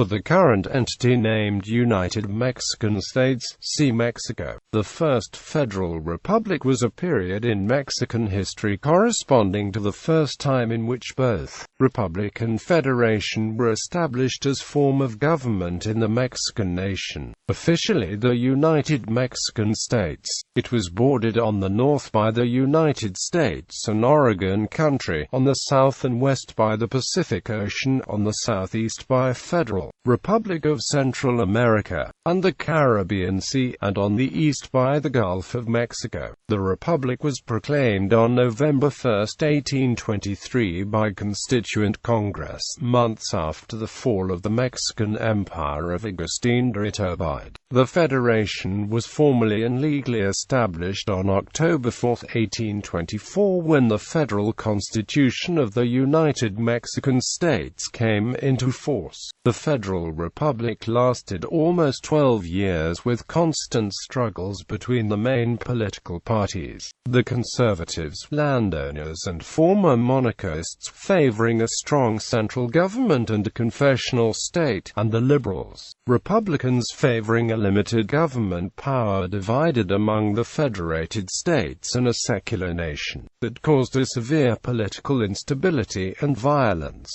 for the current entity named United Mexican States, see Mexico. The First Federal Republic was a period in Mexican history corresponding to the first time in which both republic and federation were established as form of government in the Mexican nation. Officially the United Mexican States, it was bordered on the north by the United States and Oregon Country, on the south and west by the Pacific Ocean, on the southeast by Federal Republic of Central America and the Caribbean Sea, and on the east by the Gulf of Mexico. The Republic was proclaimed on November 1, 1823 by Constituent Congress, months after the fall of the Mexican Empire of Agustín de Iturbide. The Federation was formally and legally established on October 4, 1824, when the Federal Constitution of the United Mexican States came into force. The Federal Republic lasted almost 12 years with constant struggles between the main political parties, the conservatives, landowners and former monarchists favoring a strong central government and a confessional state, and the liberals, Republicans favoring a limited government power divided among the federated states and a secular nation, that caused a severe political instability and violence.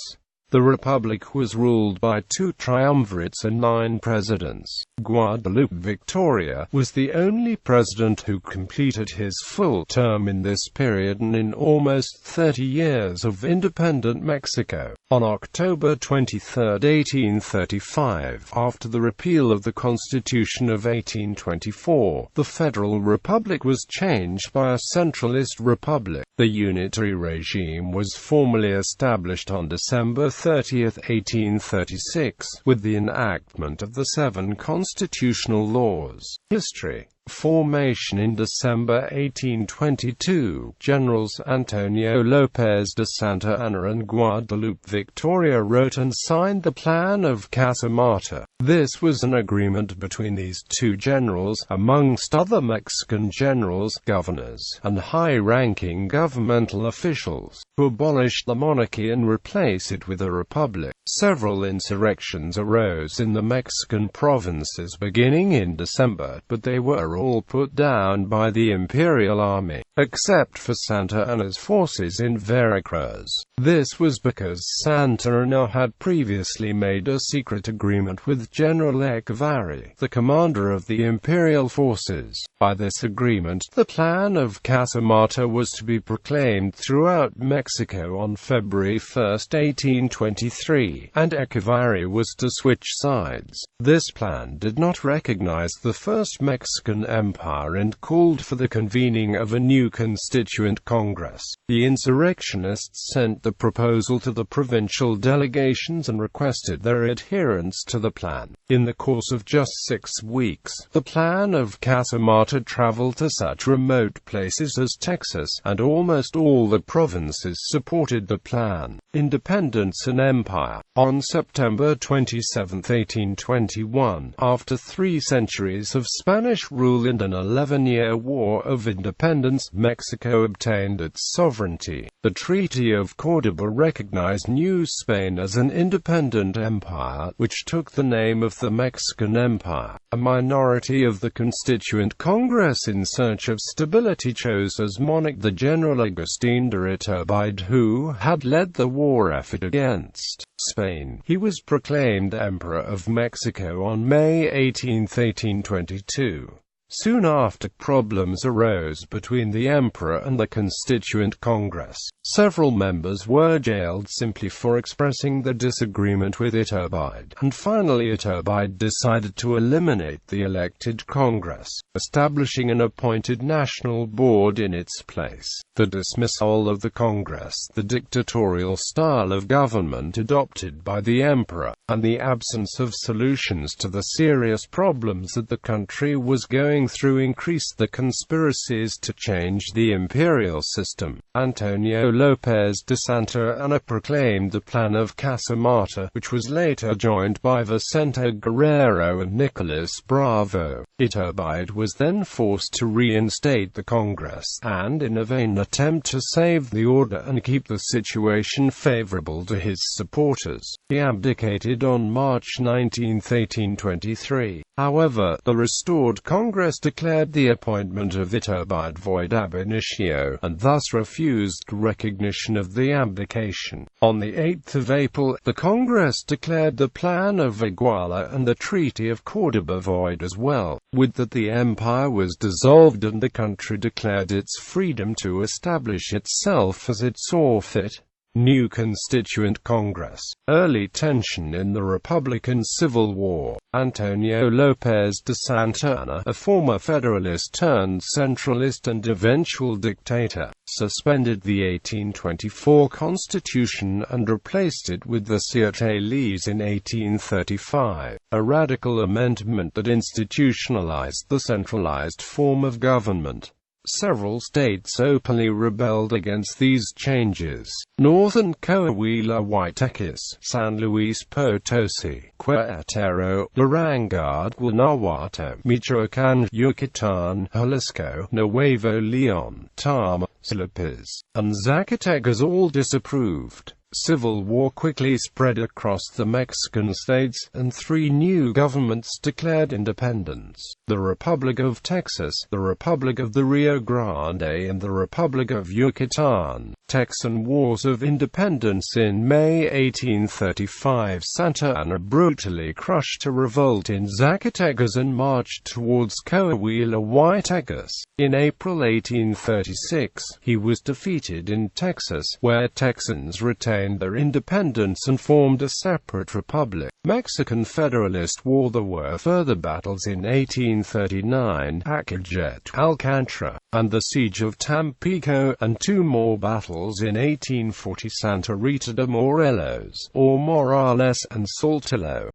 The Republic was ruled by 2 triumvirates and 9 presidents. Guadalupe Victoria was the only president who completed his full term in this period and in almost 30 years of independent Mexico. On October 23, 1835, after the repeal of the Constitution of 1824, the Federal Republic was changed by a centralist republic. The unitary regime was formally established on December 30, 1836, with the enactment of the 7 constitutional laws. History. Formation in December 1822, Generals Antonio López de Santa Anna and Guadalupe Victoria wrote and signed the Plan of Casamata. This was an agreement between these 2 generals, amongst other Mexican generals, governors, and high-ranking governmental officials, to abolish the monarchy and replace it with a republic. Several insurrections arose in the Mexican provinces beginning in December, but they were all put down by the Imperial Army, except for Santa Anna's forces in Veracruz. This was because Santa Anna had previously made a secret agreement with General Echevarri, the commander of the Imperial forces. By this agreement, the Plan of Casamata was to be proclaimed throughout Mexico on February 1, 1823, and Echevarri was to switch sides. This plan did not recognize the First Mexican Empire and called for the convening of a new Constituent Congress. The insurrectionists sent the proposal to the provincial delegations and requested their adherence to the plan. In the course of just 6 weeks, the Plan of Casamata traveled to such remote places as Texas, and almost all the provinces supported the plan. Independence and Empire. On September 27, 1821, after 3 centuries of Spanish rule and an 11-year war of independence, Mexico obtained its sovereignty. The Treaty of Córdoba recognized New Spain as an independent empire, which took the name of the Mexican Empire. A minority of the Constituent Congress in search of stability chose as monarch the General Agustín de Iturbide, who had led the war effort against Spain. He was proclaimed Emperor of Mexico on May 18, 1822. Soon after, problems arose between the Emperor and the Constituent Congress. Several members were jailed simply for expressing their disagreement with Iturbide, and finally Iturbide decided to eliminate the elected Congress, establishing an appointed national board in its place. The dismissal of the Congress, the dictatorial style of government adopted by the Emperor, and the absence of solutions to the serious problems that the country was going going through increased the conspiracies to change the imperial system. Antonio López de Santa Anna proclaimed the Plan of Casamata, which was later joined by Vicente Guerrero and Nicolas Bravo. Iturbide was then forced to reinstate the Congress, and in a vain attempt to save the order and keep the situation favorable to his supporters, he abdicated on March 19, 1823. However, the restored Congress declared the appointment of Iturbide void ab initio, and thus refused recognition of the abdication. On the 8th of April, the Congress declared the Plan of Iguala and the Treaty of Córdoba void as well. With that, the empire was dissolved and the country declared its freedom to establish itself as it saw fit. New Constituent Congress. Early tension in the Republican Civil War. Antonio López de Santa Anna, a former Federalist turned centralist and eventual dictator, suspended the 1824 Constitution and replaced it with the Siete Leyes in 1835, a radical amendment that institutionalized the centralized form of government. Several states openly rebelled against these changes. Northern Coahuila, Huaytecas, San Luis Potosi, Querétaro, Durango, Guanajuato, Michoacán, Yucatán, Jalisco, Nuevo León, Tamaulipas, and Zacatecas all disapproved. Civil war quickly spread across the Mexican states, and 3 new governments declared independence: the Republic of Texas, the Republic of the Rio Grande, and the Republic of Yucatán. Texan Wars of Independence. In May 1835, Santa Anna brutally crushed a revolt in Zacatecas and marched towards Coahuila, Huaytecas. In April 1836, he was defeated in Texas, where Texans retained their independence and formed a separate republic. Mexican Federalist War. There were further battles in 1839, Acajet, Alcantara, and the Siege of Tampico, and 2 more battles in 1840, Santa Rita de Morelos, or Morales, and Saltillo.